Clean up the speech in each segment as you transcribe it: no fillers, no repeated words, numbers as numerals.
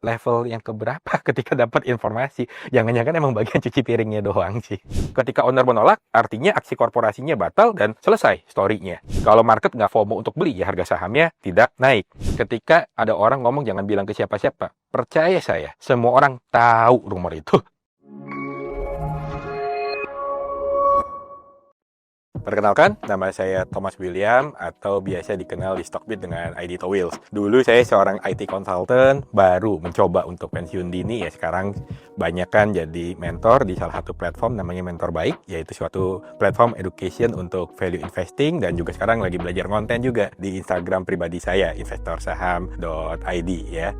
level yang keberapa ketika dapat informasi. Jangan-jangan emang bagian cuci piringnya doang sih. Ketika owner menolak, artinya aksi korporasinya batal dan selesai story-nya. Kalau market nggak FOMO untuk beli, ya harga sahamnya tidak naik. Ketika ada orang ngomong jangan bilang ke siapa-siapa, percaya saya, semua orang tahu rumor itu. Perkenalkan, nama saya Thomas William atau biasa dikenal di Stockbit dengan ID Towils. Dulu saya seorang IT consultant, baru mencoba untuk pensiun dini, ya sekarang banyakkan jadi mentor di salah satu platform namanya Mentor Baik, yaitu suatu platform education untuk value investing, dan juga sekarang lagi belajar konten juga di Instagram pribadi saya, investorsaham.id ya.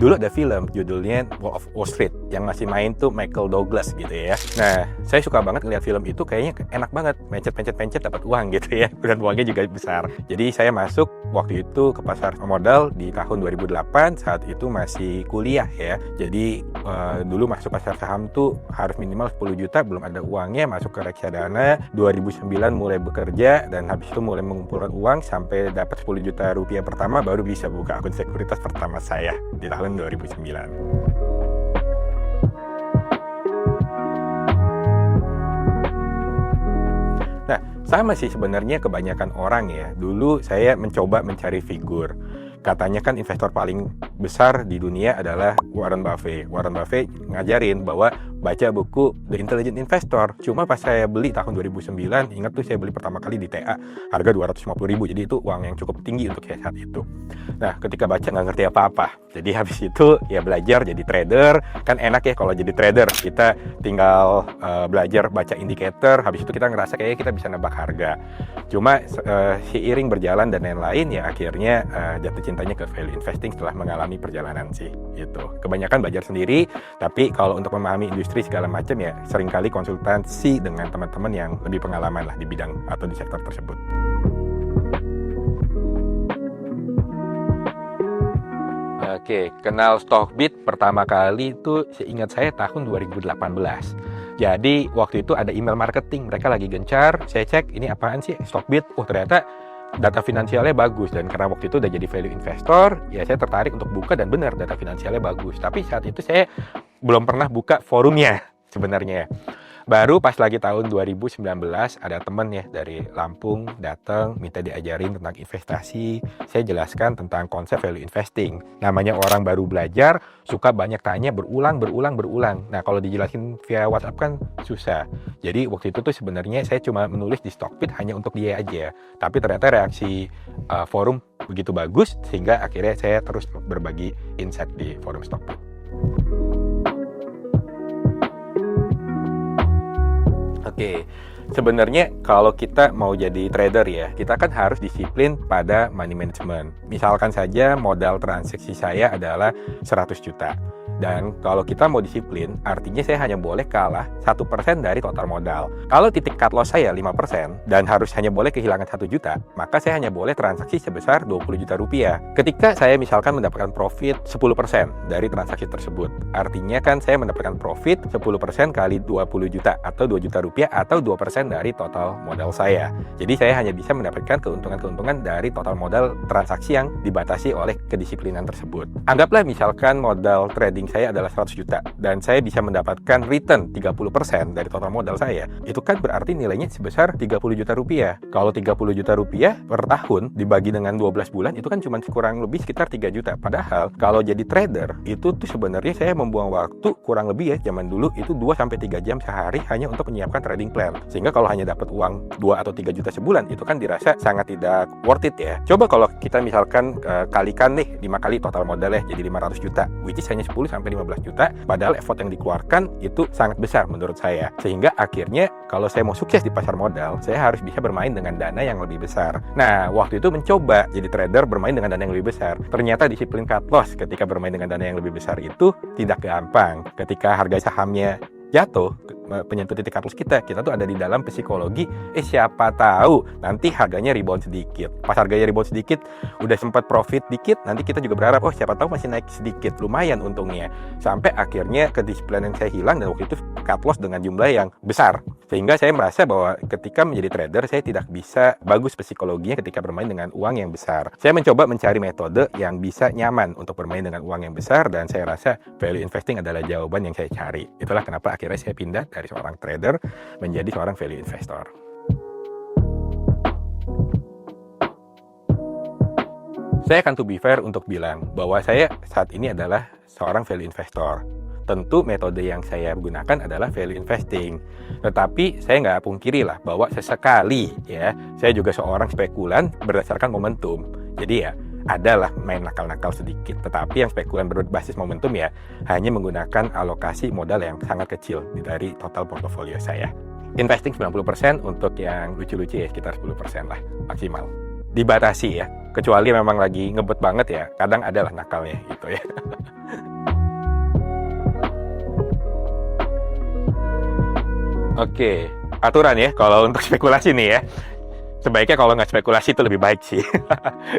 Dulu ada film judulnya Wolf of Wall Street yang masih main tuh Michael Douglas gitu ya. Nah, saya suka banget ngeliat film itu, kayaknya enak banget, pencet dapat uang gitu ya, dan uangnya juga besar. Jadi saya masuk waktu itu ke pasar modal di tahun 2008, saat itu masih kuliah ya. Jadi dulu masuk pasar saham tuh harus minimal 10 juta, belum ada uangnya, masuk ke reksadana. 2009 mulai bekerja, dan habis itu mulai mengumpulkan uang sampai dapat 10 juta rupiah pertama, baru bisa buka akun sekuritas pertama saya di tahun 2009. Nah, sama sih sebenarnya kebanyakan orang ya. Dulu saya mencoba mencari figur. Katanya kan investor paling besar di dunia adalah Warren Buffett. Warren Buffett ngajarin bahwa baca buku The Intelligent Investor. Cuma pas saya beli tahun 2009, ingat tuh saya beli pertama kali di TA, harga 250.000. Jadi itu uang yang cukup tinggi untuk saya saat itu. Nah, ketika baca nggak ngerti apa-apa. Jadi habis itu ya belajar jadi trader. Kan enak ya kalau jadi trader. Kita tinggal belajar baca indikator, habis itu kita ngerasa kayaknya kita bisa nebak harga. Cuma seiring berjalan dan lain-lain, ya akhirnya jatuh cintanya ke value investing setelah mengalami perjalanan sih. Gitu. Kebanyakan belajar sendiri, tapi kalau untuk memahami industri segala macam ya seringkali konsultasi dengan teman-teman yang lebih pengalaman lah di bidang atau di sektor tersebut. Oke, kenal Stockbit pertama kali itu seingat saya tahun 2018. Jadi waktu itu ada email marketing, mereka lagi gencar, saya cek ini apaan sih Stockbit, ternyata data finansialnya bagus, dan karena waktu itu udah jadi value investor, ya saya tertarik untuk buka, dan benar data finansialnya bagus. Tapi saat itu saya belum pernah buka forumnya sebenarnya. Baru pas lagi tahun 2019 ada temen ya dari Lampung datang minta diajarin tentang investasi. Saya jelaskan tentang konsep value investing. Namanya orang baru belajar, suka banyak tanya berulang. Nah, kalau dijelasin via WhatsApp kan susah. Jadi waktu itu tuh sebenarnya saya cuma menulis di Stockbit hanya untuk dia aja. Tapi ternyata reaksi forum begitu bagus sehingga akhirnya saya terus berbagi insight di forum Stockbit. Oke, sebenarnya kalau kita mau jadi trader ya, kita kan harus disiplin pada money management. Misalkan saja modal transaksi saya adalah 100 juta. Dan kalau kita mau disiplin, artinya saya hanya boleh kalah 1% dari total modal. Kalau titik cut loss saya 5% dan harus hanya boleh kehilangan 1 juta, maka saya hanya boleh transaksi sebesar 20 juta rupiah. Ketika saya misalkan mendapatkan profit 10% dari transaksi tersebut, artinya kan saya mendapatkan profit 10% kali 20 juta atau 2 juta rupiah atau 2% dari total modal saya. Jadi saya hanya bisa mendapatkan keuntungan-keuntungan dari total modal transaksi yang dibatasi oleh kedisiplinan tersebut. Anggaplah misalkan modal trading saya adalah 100 juta dan saya bisa mendapatkan return 30% dari total modal saya. Itu kan berarti nilainya sebesar 30 juta rupiah. Kalau 30 juta rupiah per tahun dibagi dengan 12 bulan itu kan cuma kurang lebih sekitar 3 juta. Padahal kalau jadi trader itu tuh sebenarnya saya membuang waktu kurang lebih ya zaman dulu itu 2-3 jam sehari hanya untuk menyiapkan trading plan. Sehingga kalau hanya dapat uang 2 atau 3 juta sebulan itu kan dirasa sangat tidak worth it ya. Coba kalau kita misalkan kalikan nih 5 kali total modalnya jadi 500 juta, which is hanya 10-15 juta, padahal effort yang dikeluarkan itu sangat besar menurut saya. Sehingga akhirnya kalau saya mau sukses di pasar modal, saya harus bisa bermain dengan dana yang lebih besar. Nah, waktu itu mencoba jadi trader bermain dengan dana yang lebih besar. Ternyata disiplin cut loss ketika bermain dengan dana yang lebih besar itu tidak gampang. Ketika harga sahamnya jatuh, penyentuh titik cut loss kita tuh ada di dalam psikologi, siapa tahu nanti harganya rebound sedikit. Pas harganya rebound sedikit, udah sempat profit dikit, nanti kita juga berharap, siapa tahu masih naik sedikit, lumayan untungnya. Sampai akhirnya kedisiplinan saya hilang dan waktu itu cut loss dengan jumlah yang besar. Sehingga saya merasa bahwa ketika menjadi trader, saya tidak bisa bagus psikologinya ketika bermain dengan uang yang besar. Saya mencoba mencari metode yang bisa nyaman untuk bermain dengan uang yang besar, dan saya rasa value investing adalah jawaban yang saya cari. Itulah kenapa akhirnya saya pindah dari seorang trader menjadi seorang value investor. Saya akan to be fair untuk bilang bahwa saya saat ini adalah seorang value investor. Tentu metode yang saya gunakan adalah value investing. Tetapi saya nggak pungkiri lah bahwa sesekali ya, saya juga seorang spekulan berdasarkan momentum. Jadi ya, adalah main nakal-nakal sedikit. Tetapi yang spekulan berbasis momentum ya, hanya menggunakan alokasi modal yang sangat kecil dari total portofolio saya. Investing 90%, untuk yang lucu-lucu ya sekitar 10% lah maksimal. Dibatasi ya, kecuali memang lagi ngebet banget ya, kadang adalah nakalnya gitu ya. Oke, aturan ya kalau untuk spekulasi nih ya. Sebaiknya kalau nggak spekulasi itu lebih baik sih.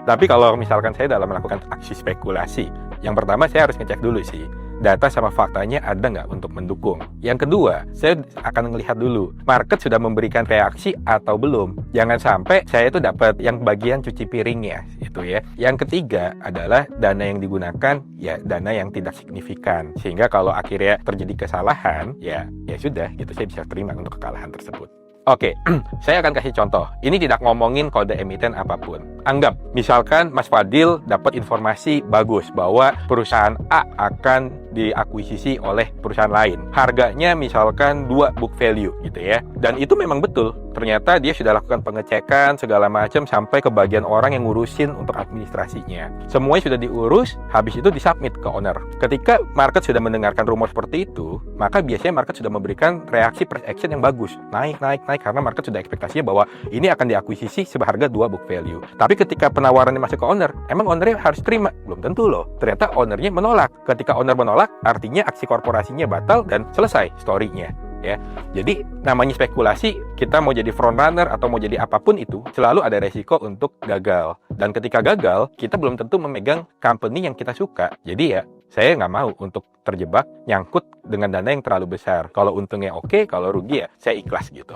Tapi kalau misalkan saya dalam melakukan aksi spekulasi, yang pertama saya harus ngecek dulu sih, data sama faktanya ada nggak untuk mendukung. Yang kedua, saya akan melihat dulu, market sudah memberikan reaksi atau belum. Jangan sampai saya itu dapat yang bagian cuci piringnya, itu ya. Yang ketiga adalah dana yang digunakan, ya dana yang tidak signifikan. Sehingga kalau akhirnya terjadi kesalahan, ya sudah, gitu saya bisa terima untuk kekalahan tersebut. Oke, saya akan kasih contoh. Ini tidak ngomongin kode emiten apapun. Anggap, misalkan Mas Fadil dapat informasi bagus bahwa perusahaan A akan diakuisisi oleh perusahaan lain. Harganya misalkan 2 book value gitu ya. Dan itu memang betul. Ternyata dia sudah lakukan pengecekan segala macam sampai ke bagian orang yang ngurusin untuk administrasinya. Semuanya sudah diurus, habis itu disubmit ke owner. Ketika market sudah mendengarkan rumor seperti itu, maka biasanya market sudah memberikan reaksi price action yang bagus. Naik, karena market sudah ekspektasinya bahwa ini akan diakuisisi seharga 2 book value. Tapi ketika penawarannya masuk ke owner, emang ownernya harus terima? Belum tentu loh. Ternyata ownernya menolak. Ketika owner menolak, artinya aksi korporasinya batal dan selesai story-nya. Ya, jadi namanya spekulasi, kita mau jadi front runner atau mau jadi apapun itu, selalu ada resiko untuk gagal. Dan ketika gagal, kita belum tentu memegang company yang kita suka. Jadi ya, saya nggak mau untuk terjebak nyangkut dengan dana yang terlalu besar. Kalau untungnya oke, kalau rugi ya saya ikhlas gitu.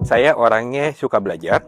Saya orangnya suka belajar,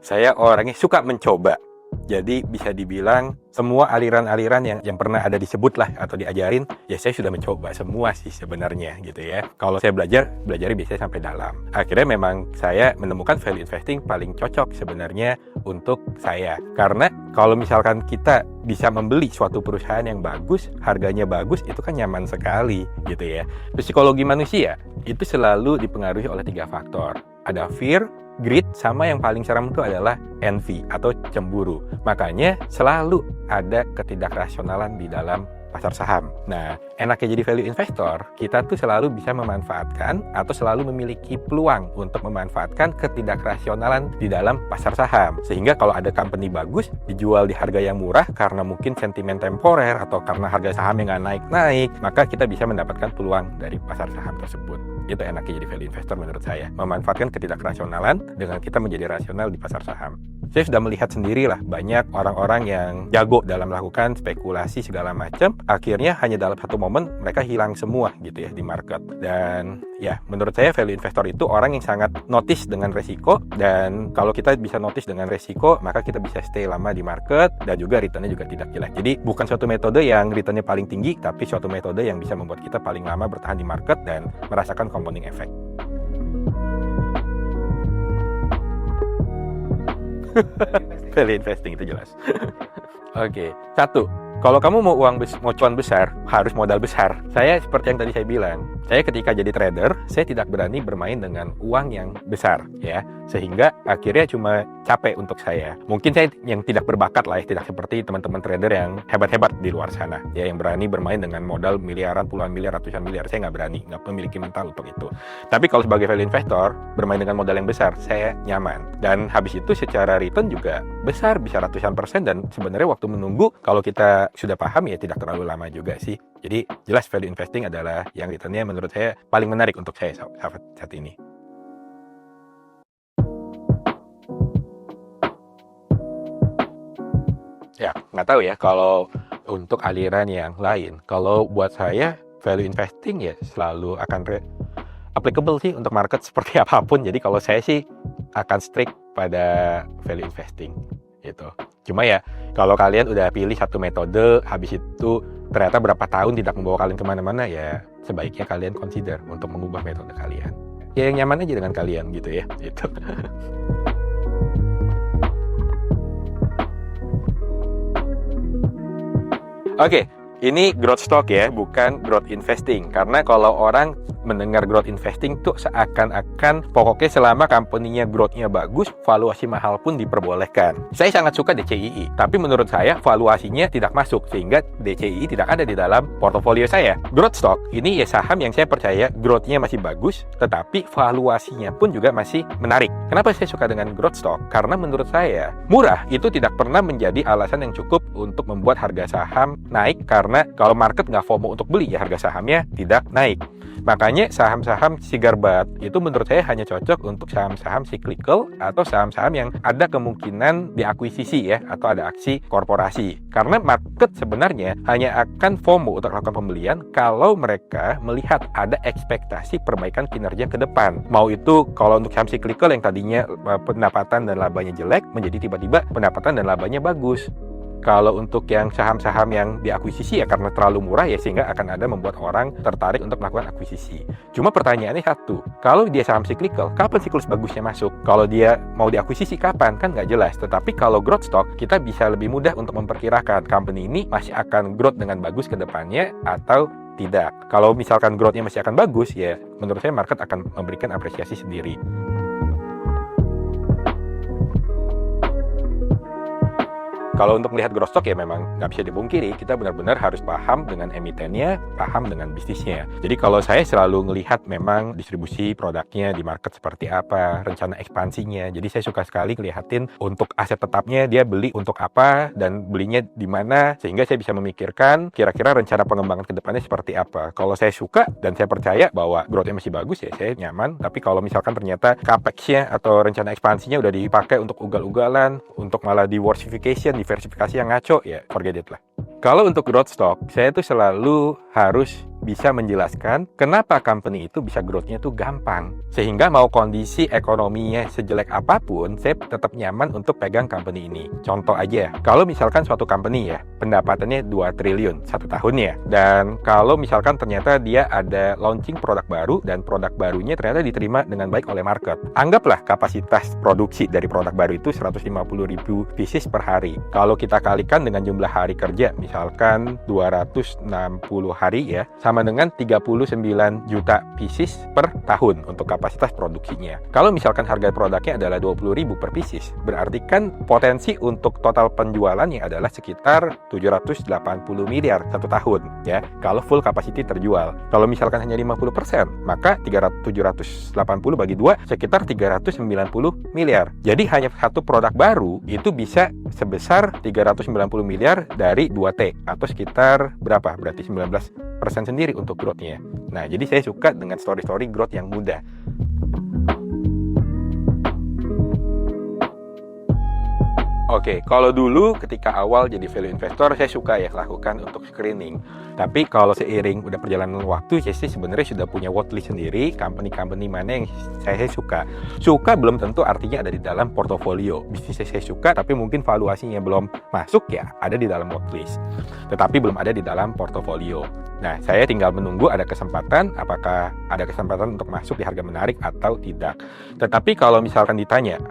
saya orangnya suka mencoba. Jadi bisa dibilang semua aliran-aliran yang pernah ada disebut lah atau diajarin, ya saya sudah mencoba semua sih sebenarnya gitu ya. Kalau saya belajarnya biasanya sampai dalam. Akhirnya memang saya menemukan value investing paling cocok sebenarnya untuk saya. Karena kalau misalkan kita bisa membeli suatu perusahaan yang bagus, harganya bagus, itu kan nyaman sekali gitu ya. Psikologi manusia itu selalu dipengaruhi oleh 3 faktor. Ada fear, greed, sama yang paling seram itu adalah envy atau cemburu. Makanya selalu ada ketidakrasionalan di dalam pasar saham. Nah, enaknya jadi value investor, kita tuh selalu bisa memanfaatkan atau selalu memiliki peluang untuk memanfaatkan ketidakrasionalan di dalam pasar saham. Sehingga kalau ada company bagus, dijual di harga yang murah karena mungkin sentimen temporer atau karena harga saham yang nggak naik-naik, maka kita bisa mendapatkan peluang dari pasar saham tersebut. Itu enaknya jadi value investor menurut saya. Memanfaatkan ketidakrasionalan dengan kita menjadi rasional di pasar saham. Saya sudah melihat sendirilah banyak orang-orang yang jago dalam melakukan spekulasi segala macam, akhirnya hanya dalam satu momen mereka hilang semua gitu ya di market. Dan ya menurut saya value investor itu orang yang sangat notice dengan resiko, dan kalau kita bisa notice dengan resiko maka kita bisa stay lama di market dan juga returnnya juga tidak jelek. Jadi bukan suatu metode yang returnnya paling tinggi, tapi suatu metode yang bisa membuat kita paling lama bertahan di market dan merasakan compounding effect. Value investing itu jelas. Oke, 1. Kalau kamu mau cuan besar, harus modal besar. Saya seperti yang tadi saya bilang, saya ketika jadi trader, saya tidak berani bermain dengan uang yang besar, ya. Sehingga akhirnya cuma capek untuk saya. Mungkin saya yang tidak berbakat lah, ya, tidak seperti teman-teman trader yang hebat-hebat di luar sana, ya, yang berani bermain dengan modal miliaran, puluhan miliar, ratusan miliar. Saya nggak berani, nggak memiliki mental untuk itu. Tapi kalau sebagai value investor, bermain dengan modal yang besar, saya nyaman. Dan habis itu secara return juga besar, bisa ratusan %. Dan sebenarnya waktu menunggu, kalau kita sudah paham ya tidak terlalu lama juga sih. Jadi jelas value investing adalah yang returnnya menurut saya paling menarik untuk saya saat ini. Ya, nggak tahu ya kalau untuk aliran yang lain. Kalau buat saya, value investing ya selalu akan applicable sih untuk market seperti apapun. Jadi kalau saya sih akan strict pada value investing gitu. Cuma ya, kalau kalian udah pilih satu metode, habis itu ternyata berapa tahun tidak membawa kalian kemana-mana, ya sebaiknya kalian consider untuk mengubah metode kalian. Ya yang nyaman aja dengan kalian gitu ya. Gitu. Oke, ini growth stock ya, bukan growth investing. Karena kalau orang mendengar growth investing tuh seakan-akan pokoknya selama company-nya growth-nya bagus, valuasi mahal pun diperbolehkan. Saya sangat suka DCII, tapi menurut saya valuasinya tidak masuk, sehingga DCII tidak ada di dalam portofolio saya. Growth stock ini ya saham yang saya percaya growth-nya masih bagus, tetapi valuasinya pun juga masih menarik. Kenapa saya suka dengan growth stock? Karena menurut saya murah itu tidak pernah menjadi alasan yang cukup untuk membuat harga saham naik, karena kalau market nggak FOMO untuk beli ya harga sahamnya tidak naik. Makanya saham-saham sigar bat itu menurut saya hanya cocok untuk saham-saham cyclical atau saham-saham yang ada kemungkinan diakuisisi ya, atau ada aksi korporasi. Karena market sebenarnya hanya akan FOMO untuk melakukan pembelian kalau mereka melihat ada ekspektasi perbaikan kinerja ke depan. Mau itu kalau untuk saham cyclical yang tadinya pendapatan dan labanya jelek, menjadi tiba-tiba pendapatan dan labanya bagus. Kalau untuk yang saham-saham yang diakuisisi ya karena terlalu murah ya, sehingga akan ada membuat orang tertarik untuk melakukan akuisisi. Cuma pertanyaannya satu, kalau dia saham cyclical, kapan siklus bagusnya masuk? Kalau dia mau diakuisisi kapan? Kan nggak jelas. Tetapi kalau growth stock, kita bisa lebih mudah untuk memperkirakan company ini masih akan growth dengan bagus ke depannya atau tidak. Kalau misalkan growth-nya masih akan bagus, ya menurut saya market akan memberikan apresiasi sendiri. Kalau untuk melihat growth stock ya memang nggak bisa dipungkiri, kita benar-benar harus paham dengan emitennya, paham dengan bisnisnya. Jadi kalau saya selalu melihat memang distribusi produknya di market seperti apa, rencana ekspansinya. Jadi saya suka sekali ngelihatin untuk aset tetapnya dia beli untuk apa dan belinya di mana, sehingga saya bisa memikirkan kira-kira rencana pengembangan ke depannya seperti apa. Kalau saya suka dan saya percaya bahwa growth-nya masih bagus ya saya nyaman. Tapi kalau misalkan ternyata capex-nya atau rencana ekspansinya udah dipakai untuk ugal-ugalan, untuk malah diversification, diversifikasi yang ngaco, ya forget it lah. Kalau untuk growth stock, saya tuh selalu harus bisa menjelaskan kenapa company itu bisa growth-nya tuh gampang. Sehingga mau kondisi ekonominya sejelek apapun, saya tetap nyaman untuk pegang company ini. Contoh aja, kalau misalkan suatu company ya, pendapatannya 2 triliun satu tahunnya. Dan kalau misalkan ternyata dia ada launching produk baru, dan produk barunya ternyata diterima dengan baik oleh market. Anggaplah kapasitas produksi dari produk baru itu 150.000 pieces per hari. Kalau kita kalikan dengan jumlah hari kerja, misalkan 260 hari ya, sama dengan 39 juta pieces per tahun untuk kapasitas produksinya. Kalau misalkan harga produknya adalah 20.000 per pieces, berarti kan potensi untuk total penjualannya adalah sekitar 780 miliar satu tahun ya, kalau full capacity terjual. Kalau misalkan hanya 50%, maka 780 bagi 2 sekitar 390 miliar. Jadi hanya satu produk baru itu bisa sebesar 390 miliar dari 2T, atau sekitar berapa? Berarti 19% sendiri untuk growth-nya. Nah, jadi saya suka dengan story-story growth yang mudah. Oke, kalau dulu ketika awal jadi value investor, saya suka ya lakukan untuk screening. Tapi kalau seiring udah perjalanan waktu, saya sih sebenarnya sudah punya watchlist sendiri, company-company mana yang saya suka. Suka belum tentu artinya ada di dalam portofolio. Bisnis saya suka, tapi mungkin valuasinya belum masuk ya, ada di dalam watchlist. Tetapi belum ada di dalam portofolio. Nah, saya tinggal menunggu ada kesempatan, apakah ada kesempatan untuk masuk di harga menarik atau tidak. Tetapi kalau misalkan ditanya,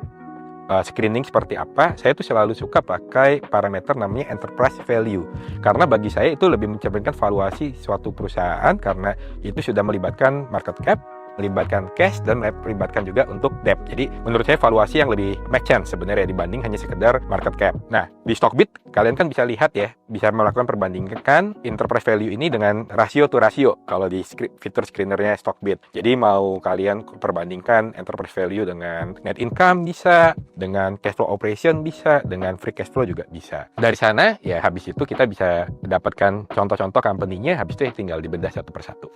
screening seperti apa, saya tuh selalu suka pakai parameter namanya enterprise value, karena bagi saya itu lebih mencerminkan valuasi suatu perusahaan, karena itu sudah melibatkan market cap, melibatkan cash dan melibatkan juga untuk debt. Jadi menurut saya valuasi yang lebih make sense sebenarnya dibanding hanya sekedar market cap. Nah, di Stockbit kalian kan bisa lihat ya, bisa melakukan perbandingan enterprise value ini dengan rasio to rasio kalau di fitur screenernya Stockbit. Jadi mau kalian perbandingkan enterprise value dengan net income bisa, dengan cash flow operation bisa, dengan free cash flow juga bisa. Dari sana ya habis itu kita bisa dapatkan contoh-contoh company-nya, habis itu ya tinggal dibedah satu persatu.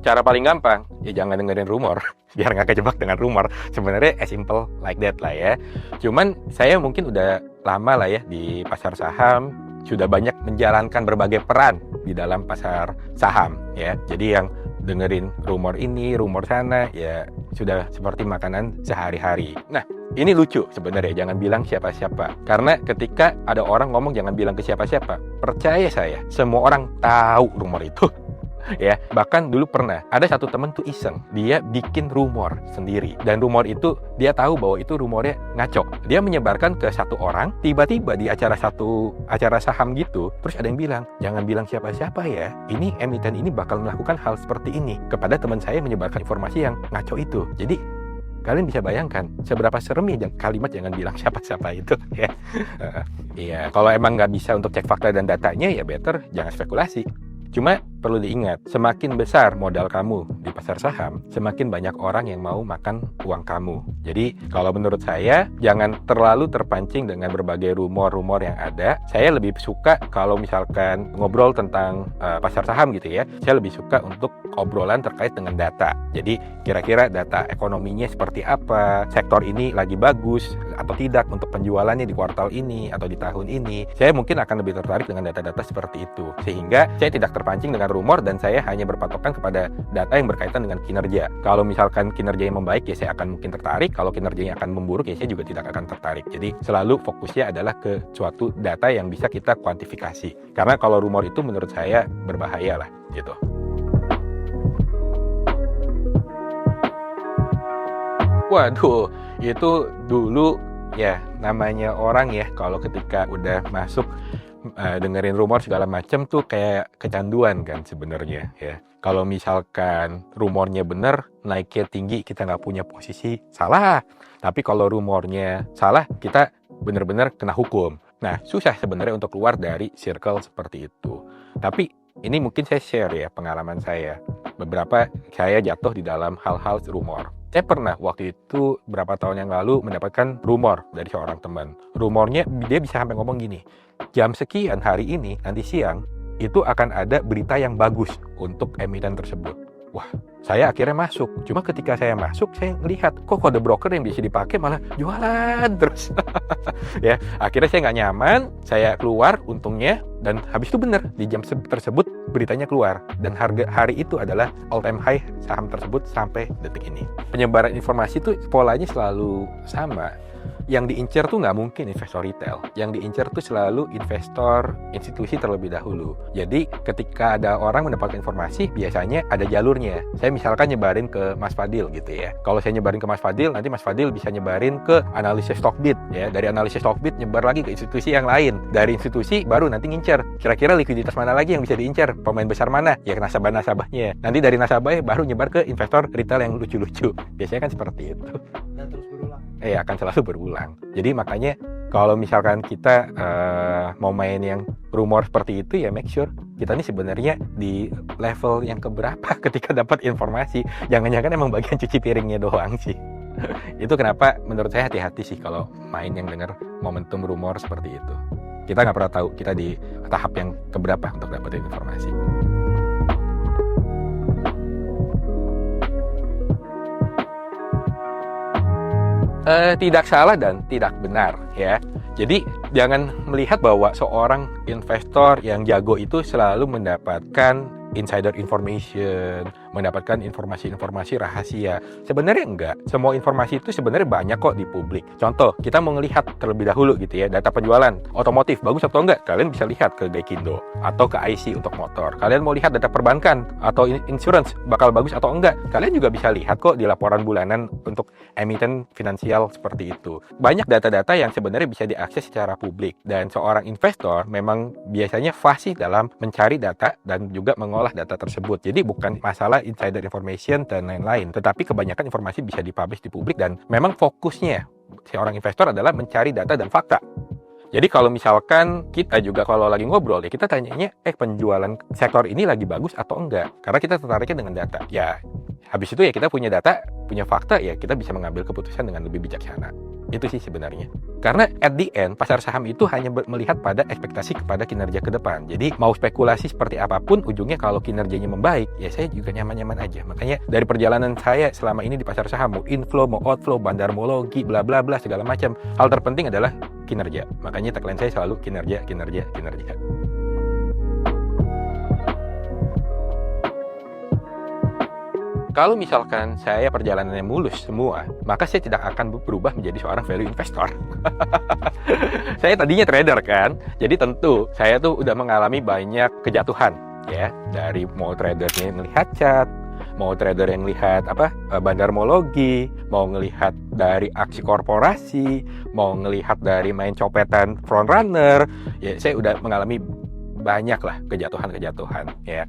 Cara paling gampang, ya jangan dengerin rumor, biar nggak kejebak dengan rumor. Sebenarnya as simple like that lah ya. Cuman saya mungkin udah lama lah ya di pasar saham, sudah banyak menjalankan berbagai peran di dalam pasar saham ya. Jadi yang dengerin rumor ini, rumor sana, ya sudah seperti makanan sehari-hari. Nah, ini lucu sebenarnya, jangan bilang siapa-siapa. Karena ketika ada orang ngomong jangan bilang ke siapa-siapa, percaya saya, semua orang tahu rumor itu. Ya, bahkan dulu pernah ada satu temen tuh iseng, dia bikin rumor sendiri, dan rumor itu dia tahu bahwa itu rumornya ngaco. Dia menyebarkan ke satu orang, tiba-tiba di acara saham gitu, terus ada yang bilang jangan bilang siapa-siapa ya, ini emiten ini bakal melakukan hal seperti ini, kepada teman saya menyebarkan informasi yang ngaco itu. Jadi kalian bisa bayangkan seberapa serem ya kalimat jangan bilang siapa-siapa itu ya. Iya, kalau emang nggak bisa untuk cek fakta dan datanya ya better jangan spekulasi. Cuma perlu diingat, semakin besar modal kamu di pasar saham, semakin banyak orang yang mau makan uang kamu. Jadi kalau menurut saya, jangan terlalu terpancing dengan berbagai rumor-rumor yang ada. Saya lebih suka kalau misalkan ngobrol tentang pasar saham gitu ya, saya lebih suka untuk obrolan terkait dengan data. Jadi kira-kira data ekonominya seperti apa, sektor ini lagi bagus atau tidak untuk penjualannya di kuartal ini atau di tahun ini. Saya mungkin akan lebih tertarik dengan data-data seperti itu. Sehingga saya tidak terpancing dengan rumor dan saya hanya berpatokan kepada data yang berkaitan dengan kinerja. Kalau misalkan kinerjanya membaik ya saya akan mungkin tertarik, kalau kinerjanya akan memburuk ya saya juga tidak akan tertarik. Jadi selalu fokusnya adalah ke suatu data yang bisa kita kuantifikasi. Karena kalau rumor itu menurut saya berbahaya lah gitu. Waduh, itu dulu ya namanya orang ya kalau ketika udah masuk dengerin rumor segala macam tuh kayak kecanduan kan sebenarnya ya. Kalau misalkan rumornya benar, naiknya tinggi, kita nggak punya posisi, salah. Tapi kalau rumornya salah, kita benar-benar kena hukum. Nah, susah sebenarnya untuk keluar dari circle seperti itu. Tapi ini mungkin saya share ya pengalaman saya. Beberapa saya jatuh di dalam hal-hal rumor. Saya pernah waktu itu beberapa tahun yang lalu mendapatkan rumor dari seorang teman. Rumornya dia bisa sampai ngomong gini, jam sekian hari ini, nanti siang, itu akan ada berita yang bagus untuk emiten tersebut. Wah, saya akhirnya masuk. Cuma ketika saya masuk, saya melihat kok kode broker yang bisa dipakai malah jualan terus. Ya, akhirnya saya nggak nyaman, saya keluar untungnya, dan habis itu benar di jam tersebut beritanya keluar, dan harga hari itu adalah all time high saham tersebut sampai detik ini. Penyebaran informasi itu polanya selalu sama. Yang diincar tuh nggak mungkin investor retail. Yang diincar tuh selalu investor institusi terlebih dahulu. Jadi ketika ada orang mendapatkan informasi, biasanya ada jalurnya. Saya misalkan nyebarin ke Mas Fadil gitu ya. Kalau saya nyebarin ke Mas Fadil, nanti Mas Fadil bisa nyebarin ke analisis Stockbit ya. Dari analisis Stockbit nyebar lagi ke institusi yang lain. Dari institusi baru nanti ngincar. Kira-kira likuiditas mana lagi yang bisa diincar? Pemain besar mana? Ya nasabah-nasabahnya. Nanti dari nasabahnya baru nyebar ke investor retail yang lucu-lucu. Biasanya kan seperti itu. Dan terus berulang. Akan selalu berulang. Jadi makanya kalau misalkan kita mau main yang rumor seperti itu ya make sure kita ini sebenarnya di level yang keberapa ketika dapat informasi. Jangan-jangan emang bagian cuci piringnya doang sih. Itu kenapa menurut saya hati-hati sih kalau main yang dengar momentum rumor seperti itu. Kita nggak pernah tahu kita di tahap yang keberapa untuk dapetin informasi. Tidak salah dan tidak benar ya. Jadi jangan melihat bahwa seorang investor yang jago itu selalu mendapatkan insider information, mendapatkan informasi-informasi rahasia. Sebenarnya enggak. Semua informasi itu sebenarnya banyak kok di publik. Contoh, kita mau ngelihat terlebih dahulu gitu ya, data penjualan otomotif bagus atau enggak, kalian bisa lihat ke Gaikindo atau ke IC untuk motor. Kalian mau lihat data perbankan atau insurance bakal bagus atau enggak, kalian juga bisa lihat kok di laporan bulanan untuk emiten finansial seperti itu. Banyak data-data yang sebenarnya bisa diakses secara publik, dan seorang investor memang biasanya fasih dalam mencari data dan juga mengolah data tersebut. Jadi bukan masalah insider information dan lain-lain, tetapi kebanyakan informasi bisa dipublish di publik, dan memang fokusnya seorang investor adalah mencari data dan fakta. Jadi kalau misalkan kita juga kalau lagi ngobrol ya, kita tanyanya, penjualan sektor ini lagi bagus atau enggak? Karena kita tertariknya dengan data. Ya, habis itu ya kita punya data, punya fakta, ya kita bisa mengambil keputusan dengan lebih bijaksana. Itu sih sebenarnya. Karena at the end, pasar saham itu hanya melihat pada ekspektasi kepada kinerja ke depan. Jadi mau spekulasi seperti apapun, ujungnya kalau kinerjanya membaik, ya saya juga nyaman-nyaman aja. Makanya dari perjalanan saya selama ini di pasar saham, mau inflow, mau outflow, bandarmologi, bla bla bla, segala macam, hal terpenting adalah kinerja. Makanya tagline saya selalu kinerja, kinerja, kinerja. Kalau misalkan saya perjalanannya mulus semua, maka saya tidak akan berubah menjadi seorang value investor. Saya tadinya trader kan, jadi tentu saya tuh udah mengalami banyak kejatuhan ya, dari mau tradernya yang melihat chart, mau trader yang lihat bandarmologi, mau ngelihat dari aksi korporasi, mau ngelihat dari main copetan front runner, ya saya udah mengalami banyak lah kejatuhan-kejatuhan ya.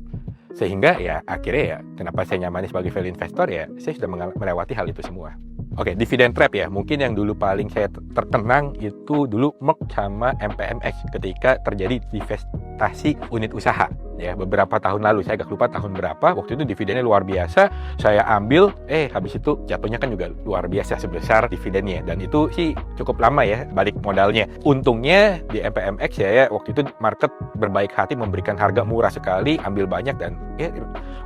Sehingga ya akhirnya ya kenapa saya nyaman sebagai value investor, ya saya sudah melewati hal itu semua. Oke, dividend trap ya, mungkin yang dulu paling saya terkenang itu dulu Merck sama MPMX ketika terjadi divestasi unit usaha ya, beberapa tahun lalu, saya agak lupa tahun berapa. Waktu itu dividennya luar biasa, saya ambil, habis itu jatuhnya kan juga luar biasa sebesar dividennya, dan itu sih cukup lama ya balik modalnya. Untungnya di MPMX ya waktu itu market berbaik hati memberikan harga murah sekali, ambil banyak, dan ya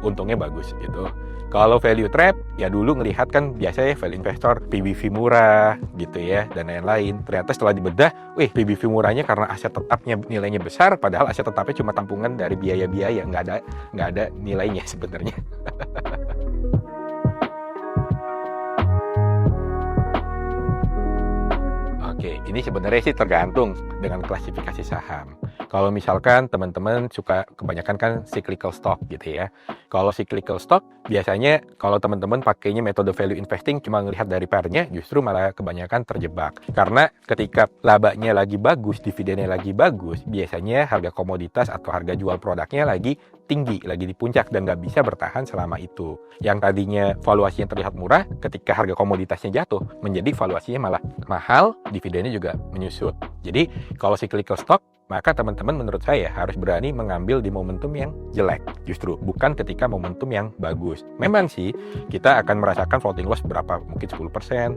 untungnya bagus gitu. Kalau value trap ya dulu ngelihat kan biasanya value investor PBV murah gitu ya dan lain-lain. Ternyata setelah dibedah, PBV murahnya karena aset tetapnya nilainya besar, padahal aset tetapnya cuma tampungan dari biaya-biaya, nggak ada nilainya sebenarnya. Oke, ini sebenarnya sih tergantung dengan klasifikasi saham. Kalau misalkan teman-teman suka kebanyakan kan cyclical stock gitu ya. Kalau cyclical stock biasanya kalau teman-teman pakainya metode value investing cuma ngelihat dari pairnya, justru malah kebanyakan terjebak. Karena ketika labanya lagi bagus, dividennya lagi bagus, biasanya harga komoditas atau harga jual produknya lagi tinggi, lagi di puncak, dan nggak bisa bertahan selama itu. Yang tadinya valuasinya terlihat murah, ketika harga komoditasnya jatuh, menjadi valuasinya malah mahal, dividennya juga menyusut. Jadi kalau cyclical stock, maka teman-teman menurut saya harus berani mengambil di momentum yang jelek, justru bukan ketika momentum yang bagus. Memang sih kita akan merasakan floating loss berapa, mungkin 10%,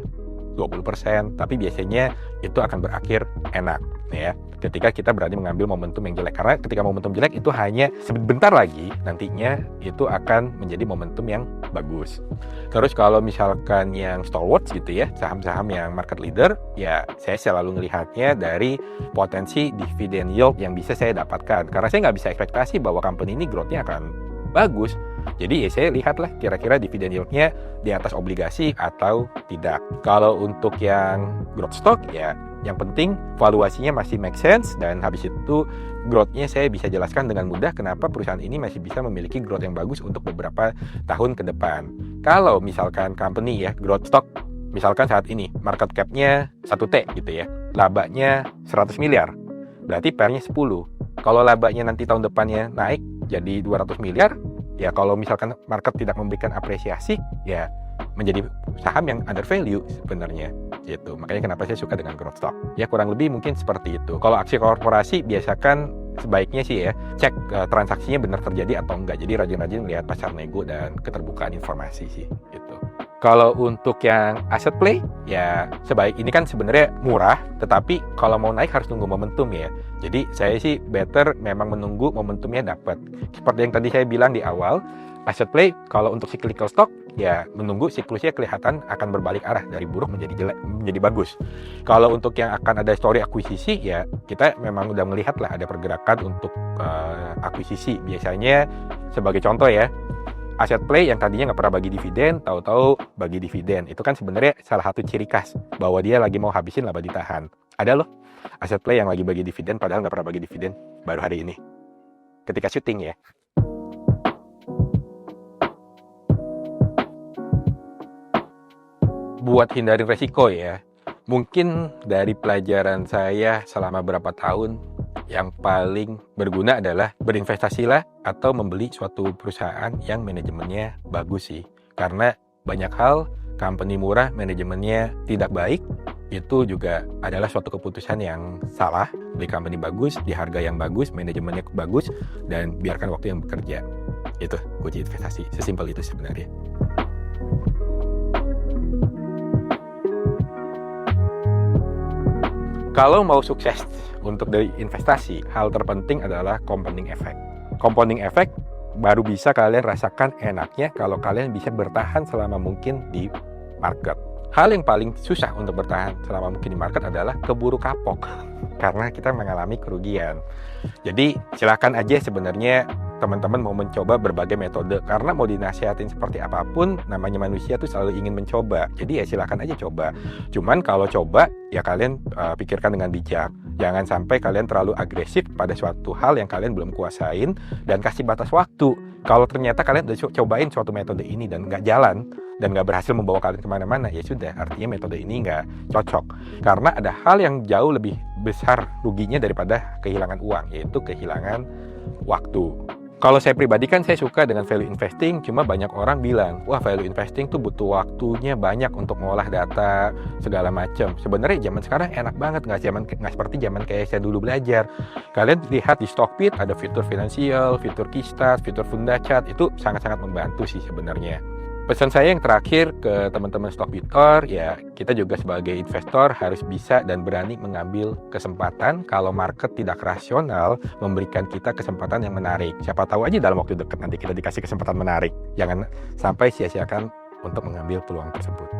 20%, tapi biasanya itu akan berakhir enak ya ketika kita berani mengambil momentum yang jelek. Karena ketika momentum jelek itu hanya sebentar lagi, nantinya itu akan menjadi momentum yang bagus. Terus kalau misalkan yang stalwarts gitu ya, saham-saham yang market leader, ya saya selalu melihatnya dari potensi dividend yield yang bisa saya dapatkan. Karena saya nggak bisa ekspektasi bahwa company ini growth-nya akan bagus. Jadi ya saya lihatlah kira-kira dividen yield-nya di atas obligasi atau tidak. Kalau untuk yang growth stock ya yang penting valuasinya masih make sense, dan habis itu growth-nya saya bisa jelaskan dengan mudah kenapa perusahaan ini masih bisa memiliki growth yang bagus untuk beberapa tahun ke depan. Kalau misalkan company ya growth stock, misalkan saat ini market cap-nya 1T gitu ya, labanya 100 miliar, berarti PER-nya 10. Kalau labanya nanti tahun depannya naik jadi 200 miliar, ya kalau misalkan market tidak memberikan apresiasi, ya menjadi saham yang under value sebenarnya gitu. Makanya kenapa saya suka dengan growth stock. Ya kurang lebih mungkin seperti itu. Kalau aksi korporasi biasakan sebaiknya sih ya cek transaksinya benar terjadi atau enggak. Jadi rajin-rajin melihat pasar nego dan keterbukaan informasi sih gitu. Kalau untuk yang asset play, ya sebaik ini kan sebenarnya murah, tetapi kalau mau naik harus nunggu momentum ya. Jadi saya sih better memang menunggu momentumnya dapat. Seperti yang tadi saya bilang di awal, Aset play kalau untuk cyclical stock ya menunggu siklusnya kelihatan akan berbalik arah dari buruk menjadi jelek menjadi bagus. Kalau untuk yang akan ada story akuisisi ya kita memang udah melihat lah ada pergerakan untuk akuisisi. Biasanya sebagai contoh ya, aset play yang tadinya nggak pernah bagi dividen, tahu-tahu bagi dividen. Itu kan sebenarnya salah satu ciri khas bahwa dia lagi mau habisin laba ditahan. Ada loh aset play yang lagi bagi dividen padahal nggak pernah bagi dividen baru hari ini. Ketika syuting ya. Buat hindarin resiko ya, mungkin dari pelajaran saya selama berapa tahun, yang paling berguna adalah berinvestasilah atau membeli suatu perusahaan yang manajemennya bagus sih. Karena banyak hal, company murah, manajemennya tidak baik, itu juga adalah suatu keputusan yang salah. Beli company bagus, di harga yang bagus, manajemennya bagus, dan biarkan waktu yang bekerja. Itu kunci investasi, sesimpel itu sebenarnya. Kalau mau sukses untuk dari investasi, hal terpenting adalah compounding effect. Compounding effect baru bisa kalian rasakan enaknya kalau kalian bisa bertahan selama mungkin di market. Hal yang paling susah untuk bertahan selama mungkin di market adalah keburu kapok karena kita mengalami kerugian. Jadi silakan aja sebenarnya teman-teman mau mencoba berbagai metode, karena mau dinasihatin seperti apapun, namanya manusia tuh selalu ingin mencoba. Jadi ya silakan aja coba. Cuman kalau coba ya kalian pikirkan dengan bijak. Jangan sampai kalian terlalu agresif pada suatu hal yang kalian belum kuasain, dan kasih batas waktu. Kalau ternyata kalian udah cobain suatu metode ini dan nggak jalan, dan nggak berhasil membawa kalian kemana-mana, ya sudah, artinya metode ini nggak cocok. Karena ada hal yang jauh lebih besar ruginya daripada kehilangan uang, yaitu kehilangan waktu. Kalau saya pribadi kan saya suka dengan value investing, cuma banyak orang bilang, wah value investing tuh butuh waktunya banyak untuk mengolah data, segala macam. Sebenarnya zaman sekarang enak banget, nggak seperti zaman kayak saya dulu belajar. Kalian lihat di Stockbit ada fitur finansial, fitur Keystart, fitur Fundachat, itu sangat-sangat membantu sih sebenarnya. Pesan saya yang terakhir ke teman-teman Stockbitor, ya kita juga sebagai investor harus bisa dan berani mengambil kesempatan kalau market tidak rasional memberikan kita kesempatan yang menarik. Siapa tahu aja dalam waktu dekat nanti kita dikasih kesempatan menarik. Jangan sampai sia-siakan untuk mengambil peluang tersebut.